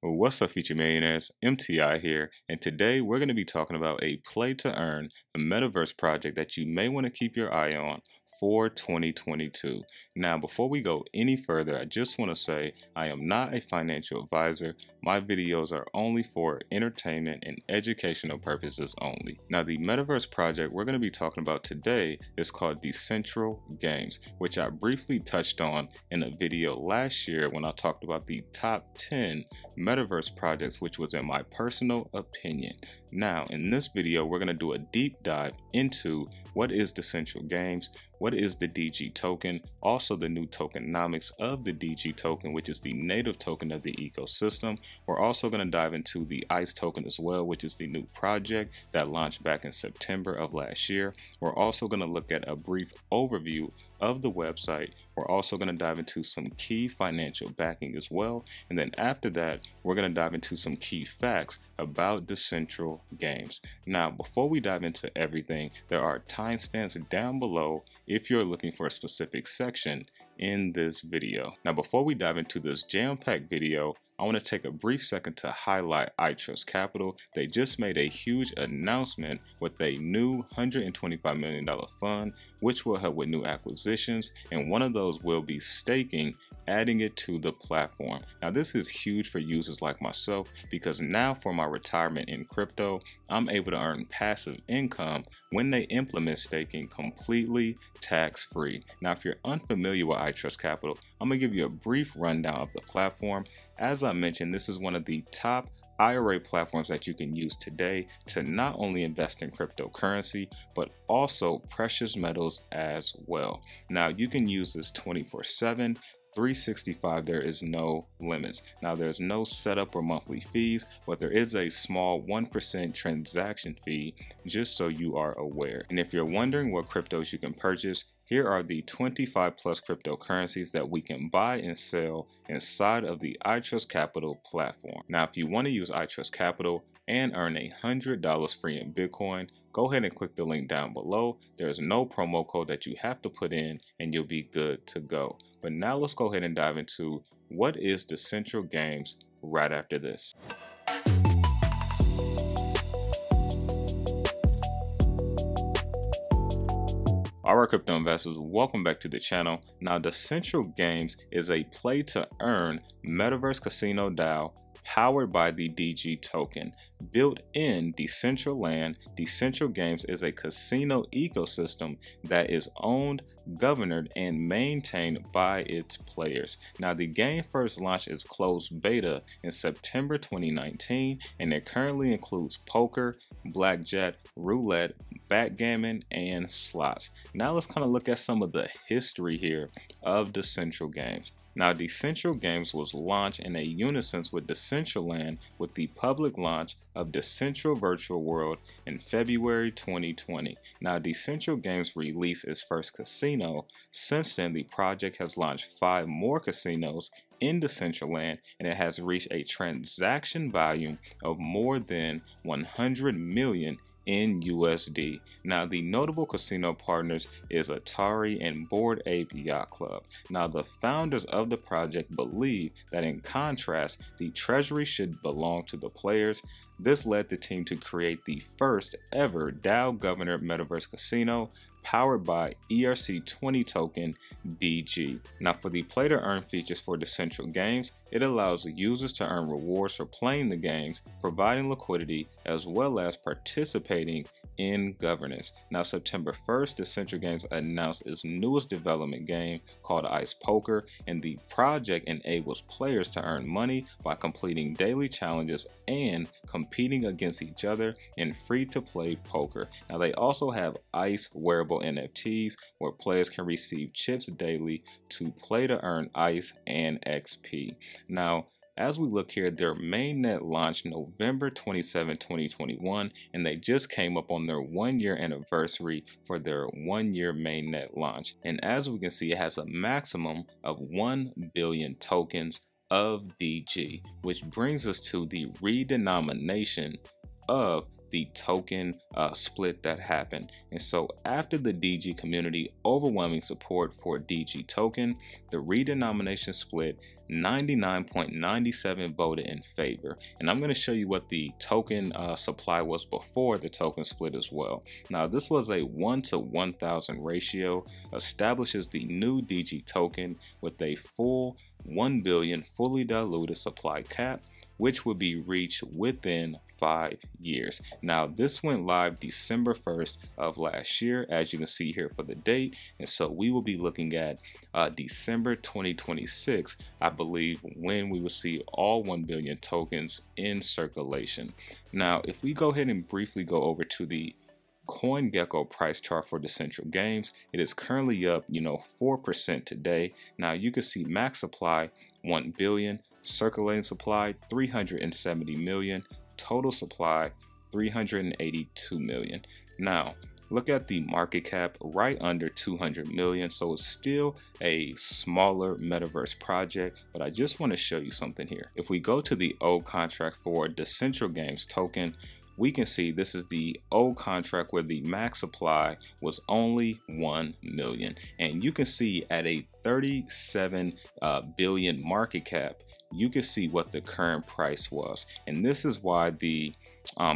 Well, what's up, future millionaires? MTI here, and today we're going to be talking about a play-to-earn, a metaverse project that you may want to keep your eye on for 2022. Now, before we go any further, I just want to say I am not a financial advisor. My videos are only for entertainment and educational purposes only. Now, the metaverse project we're going to be talking about today is called Decentral Games, which I briefly touched on in a video last year when I talked about the top 10 metaverse projects, which was in my personal opinion. Now, in this video, we're going to do a deep dive into what is Decentral Games, what is the DG token, also the new tokenomics of the DG token, which is the native token of the ecosystem. We're also going to dive into the ICE token as well, which is the new project that launched back in September of last year. We're also going to look at a brief overview of the website. We're also going to dive into some key financial backing as well. And then after that, we're going to dive into some key facts about Decentral Games. Now, before we dive into everything, there are timestamps down below if you're looking for a specific section in this video. Now, before we dive into this jam-packed video, I want to take a brief second to highlight 𝗓𝗏𝗏𝗡. They just made a huge announcement with a new $125 million fund, which will help with new acquisitions, and one of those will be staking, adding it to the platform. Now, this is huge for users like myself because now for my retirement in crypto, I'm able to earn passive income when they implement staking completely tax-free. Now, if you're unfamiliar with 𝗓𝗏𝗏𝗡, I'm going to give you a brief rundown of the platform. As I mentioned, this is one of the top IRA platforms that you can use today to not only invest in cryptocurrency, but also precious metals as well. Now, you can use this 24/7, 365, there is no limits. Now, there's no setup or monthly fees, but there is a small 1% transaction fee, just so you are aware. And if you're wondering what cryptos you can purchase, here are the 25 plus cryptocurrencies that we can buy and sell inside of the 𝗓𝗏𝗏𝗡 platform. Now, if you want to use 𝗓𝗏𝗏𝗏𝗡 and earn $100 free in Bitcoin, go ahead and click the link down below. There's no promo code that you have to put in and you'll be good to go. But now let's go ahead and dive into what is Decentral Games right after this. Alright, crypto investors, welcome back to the channel. Now, Decentral Games is a play-to-earn metaverse casino DAO powered by the DG token. Built in Decentraland, Decentral Games is a casino ecosystem that is owned, governed, and maintained by its players. Now, the game first launched its closed beta in September 2019, and it currently includes poker, blackjack, roulette, backgammon, and slots. Now, let's kind of look at some of the history here of Decentral Games. Now, Decentral Games was launched in a unison with Decentraland with the public launch of Decentral Virtual World in February 2020. Now, Decentral Games released its first casino. Since then, the project has launched 5 more casinos in Decentraland, and it has reached a transaction volume of more than 100 million in USD. Now, the notable casino partners is Atari and Bored Ape Yacht Club. Now, the founders of the project believe that in contrast, the treasury should belong to the players. This led the team to create the first ever DAO governed metaverse casino powered by ERC20 token DG. Now, for the play to earn features for Decentral Games, it allows users to earn rewards for playing the games, providing liquidity, as well as participating in governance. Now, September 1st, Decentral Games announced its newest development game called Ice Poker, and the project enables players to earn money by completing daily challenges and competing against each other in free-to-play poker. Now, they also have Ice wearable NFTs where players can receive chips daily to play to earn Ice and XP. Now, as we look here, their mainnet launched November 27, 2021, and they just came up on their 1-year anniversary for their 1-year mainnet launch. And as we can see, it has a maximum of 1 billion tokens of DG, which brings us to the redenomination of the token split that happened. And so after the DG community overwhelming support for DG token, the redenomination split, 99.97 voted in favor. And I'm going to show you what the token supply was before the token split as well. Now this was a 1 to 1,000 ratio, establishes the new DG token with a full 1 billion fully diluted supply cap, which would be reached within 5 years. Now this went live December 1st of last year, as you can see here for the date, and so we will be looking at December 2026, I believe, when we will see all 1 billion tokens in circulation. Now if we go ahead and briefly go over to the CoinGecko price chart for Decentral Games, it is currently up 4% today. Now you can see max supply 1 billion, circulating supply 370 million, total supply 382 million. Now look at the market cap, right under 200 million, so it's still a smaller metaverse project, but I just want to show you something here. If we go to the old contract for Decentral Games token, we can see this is the old contract where the max supply was only 1 million, and you can see at a 37 billion market cap, you can see what the current price was. And this is why the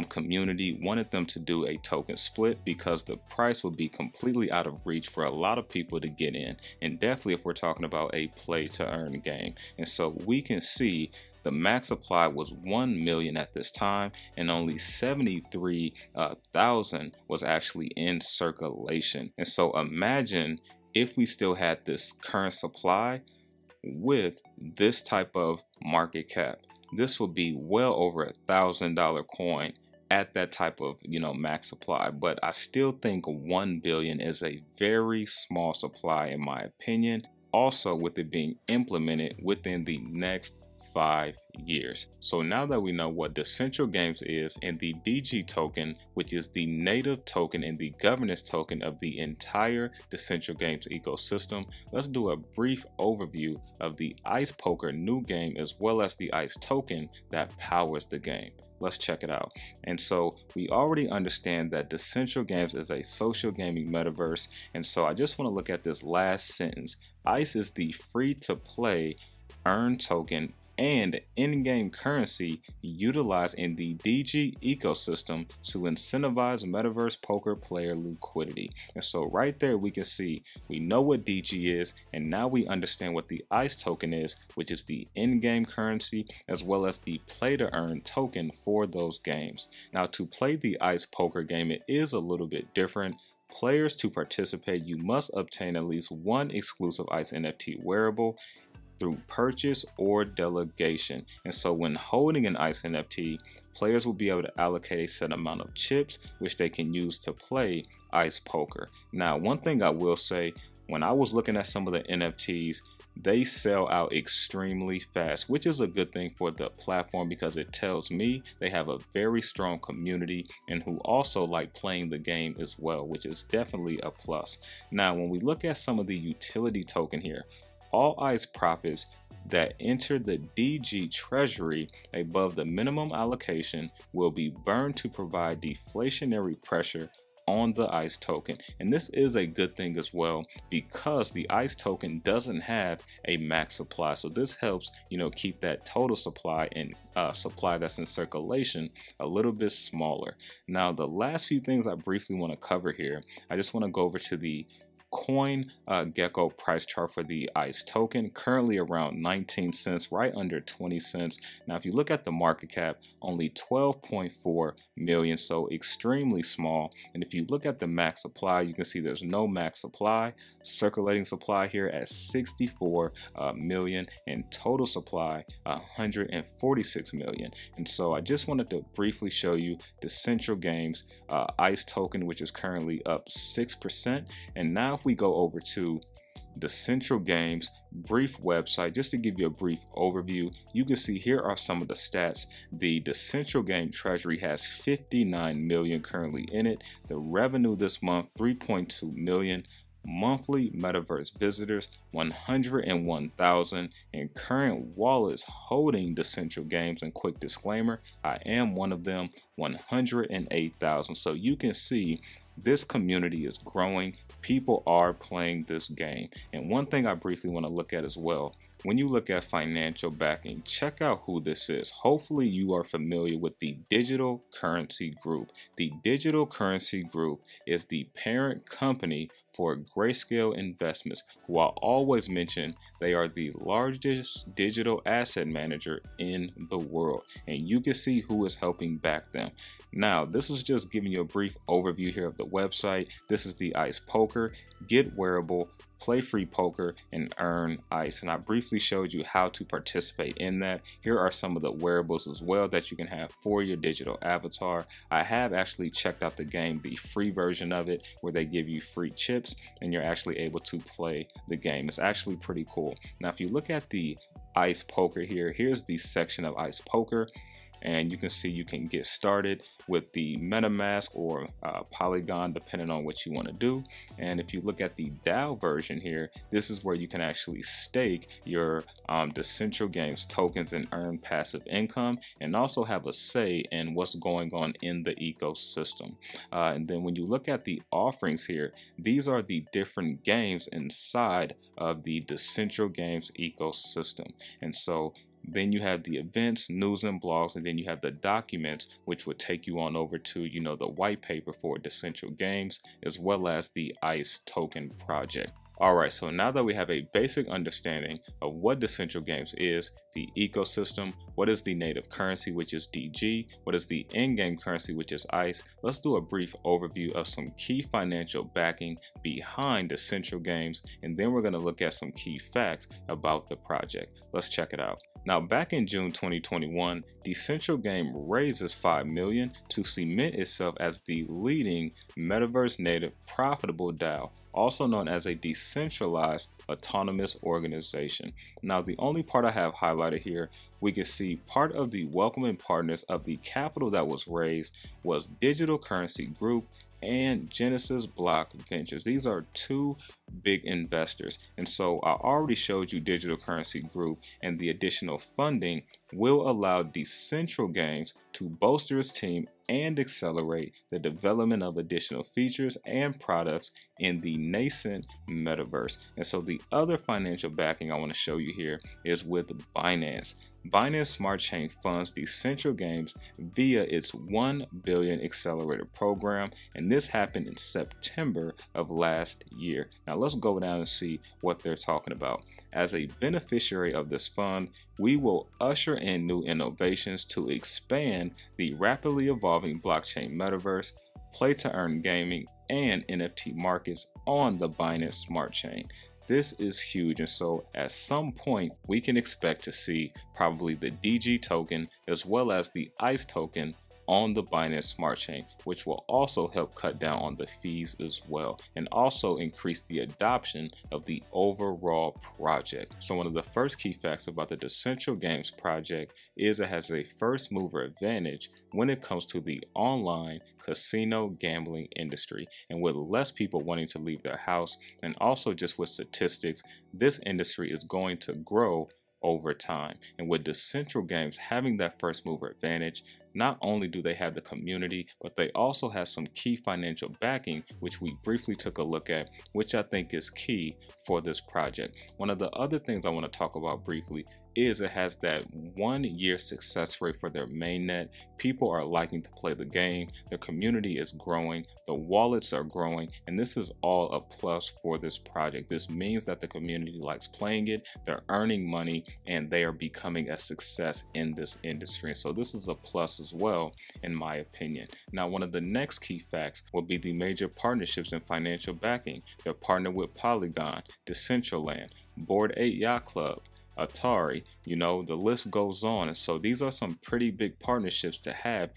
community wanted them to do a token split, because the price would be completely out of reach for a lot of people to get in, and definitely if we're talking about a play to earn game. And so we can see the max supply was 1 million at this time, and only 73,000 was actually in circulation. And so imagine if we still had this current supply with this type of market cap. This would be well over $1,000 coin at that type of max supply. But I still think 1 billion is a very small supply in my opinion, also with it being implemented within the next 5 years. So now that we know what Decentral Games is and the DG token, which is the native token and the governance token of the entire Decentral Games ecosystem, let's do a brief overview of the Ice Poker new game as well as the Ice token that powers the game. Let's check it out. And so we already understand that Decentral Games is a social gaming metaverse, and so I just want to look at this last sentence. Ice is the free to play earn token and in-game currency utilized in the DG ecosystem to incentivize metaverse poker player liquidity. And so right there we can see we know what DG is, and now we understand what the ICE token is, which is the in-game currency as well as the play to earn token for those games. Now to play the ICE poker game, it is a little bit different. Players to participate, you must obtain at least one exclusive ICE NFT wearable through purchase or delegation. And so when holding an ICE NFT, players will be able to allocate a set amount of chips which they can use to play ICE poker. Now one thing I will say, when I was looking at some of the NFTs, they sell out extremely fast, which is a good thing for the platform because it tells me they have a very strong community and who also like playing the game as well, which is definitely a plus. Now when we look at some of the utility token here, all ICE profits that enter the DG treasury above the minimum allocation will be burned to provide deflationary pressure on the ICE token. And this is a good thing as well because the ICE token doesn't have a max supply. So this helps, keep that total supply and supply that's in circulation a little bit smaller. Now, the last few things I briefly want to cover here, I just want to go over to the CoinGecko price chart for the ICE token, currently around 19 cents, right under 20 cents. Now, if you look at the market cap, only 12.4 million, so extremely small. And if you look at the max supply, you can see there's no max supply. Circulating supply here at 64 million, and total supply 146 million. And so I just wanted to briefly show you Decentral Games ICE token, which is currently up 6%. And now if we go over to Decentral Games brief website, just to give you a brief overview, you can see here are some of the stats. The Decentral Game treasury has 59 million currently in it. The revenue this month, 3.2 million. monthly Metaverse visitors 101,000, and current wallets holding Decentral Games. And quick disclaimer, I am one of them, 108,000. So you can see this community is growing. People are playing this game. And one thing I briefly want to look at as well, when you look at financial backing, check out who this is. Hopefully you are familiar with the Digital Currency Group. The Digital Currency Group is the parent company for Grayscale Investments, who I always mention they are the largest digital asset manager in the world. And you can see who is helping back them. Now, this is just giving you a brief overview here of the website. This is the 𝗖𝗢𝗏𝗘, get wearable, play free poker, and earn ice. And I briefly showed you how to participate in that. Here are some of the wearables as well that you can have for your digital avatar. I have actually checked out the game, the free version of it, where they give you free chips and you're actually able to play the game. It's actually pretty cool. Now, if you look at the 𝗖𝗢𝗏𝗘 here, here's the section of 𝗖𝗢𝗏𝗘. And you can see you can get started with the MetaMask or Polygon, depending on what you want to do. And if you look at the DAO version here, this is where you can actually stake your Decentral Games tokens and earn passive income, and also have a say in what's going on in the ecosystem. And then when you look at the offerings here, these are the different games inside of the Decentral Games ecosystem. And so then you have the events, news, and blogs, and then you have the documents, which would take you on over to, the white paper for Decentral Games, as well as the ICE token project. Alright, so now that we have a basic understanding of what Decentral Games is, the ecosystem, what is the native currency, which is DG, what is the in-game currency, which is ICE, let's do a brief overview of some key financial backing behind Decentral Games, and then we're going to look at some key facts about the project. Let's check it out. Now, back in June 2021, Decentral Game raises $5 million to cement itself as the leading Metaverse native profitable DAO, also known as a decentralized autonomous organization. Now, the only part I have highlighted here, we can see part of the welcoming partners of the capital that was raised was Digital Currency Group and Genesis Block Ventures. These are two big investors. And so I already showed you Digital Currency Group, and the additional funding will allow Decentral Games to bolster its team and accelerate the development of additional features and products in the nascent metaverse. And so the other financial backing I want to show you here is with Binance. Binance Smart Chain funds Decentral Games via its $1 billion accelerator program, and this happened in September of last year. Now let's go down and see what they're talking about. As a beneficiary of this fund, we will usher in new innovations to expand the rapidly evolving blockchain metaverse, play-to-earn gaming, and NFT markets on the Binance Smart Chain. This is huge, and so at some point we can expect to see probably the DG token as well as the ICE token on the Binance Smart Chain, which will also help cut down on the fees as well, and also increase the adoption of the overall project. So one of the first key facts about the Decentral Games project is it has a first mover advantage when it comes to the online casino gambling industry, and with less people wanting to leave their house, and also just with statistics, this industry is going to grow over time. And with Decentral Games having that first mover advantage, not only do they have the community, but they also have some key financial backing, which we briefly took a look at, which I think is key for this project. One of the other things I want to talk about briefly is it has that 1 year success rate for their mainnet. People are liking to play the game, their community is growing, the wallets are growing, and this is all a plus for this project. This means that the community likes playing it, they're earning money, and they are becoming a success in this industry. So this is a plus as well, in my opinion. Now, one of the next key facts will be the major partnerships and financial backing. They're partnered with Polygon, Decentraland, Bored Ape Yacht Club, Atari, the list goes on. And so these are some pretty big partnerships to have,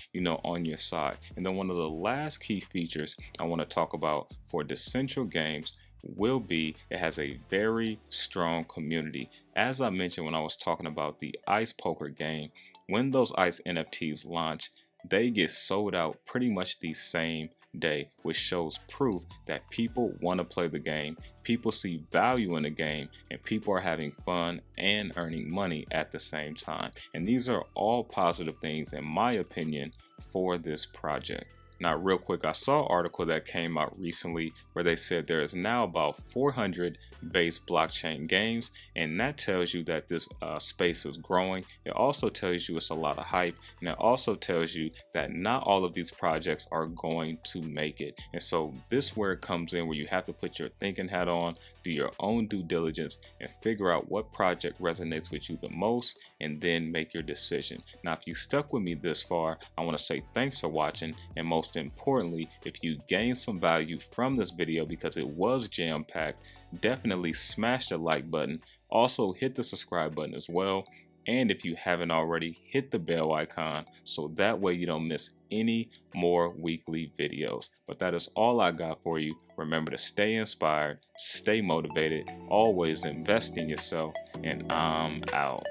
on your side. And then one of the last key features I want to talk about for Decentral Games will be it has a very strong community. As I mentioned when I was talking about the ICE poker game, when those ICE NFTs launch, they get sold out pretty much the same day, which shows proof that people want to play the game, people see value in the game, and people are having fun and earning money at the same time. And these are all positive things, in my opinion, for this project. Now, real quick, I saw an article that came out recently where they said there is now about 400 base blockchain games, and that tells you that this space is growing. It also tells you it's a lot of hype, and it also tells you that not all of these projects are going to make it. And so this is where it comes in, where you have to put your thinking hat on, do your own due diligence, and figure out what project resonates with you the most, and then make your decision. Now, if you stuck with me this far, I want to say thanks for watching, and most importantly, if you gained some value from this video because it was jam-packed, definitely smash the like button. Also hit the subscribe button as well, and if you haven't already, hit the bell icon so that way you don't miss any more weekly videos. But that is all I got for you. Remember to stay inspired, stay motivated, always invest in yourself, and I'm out.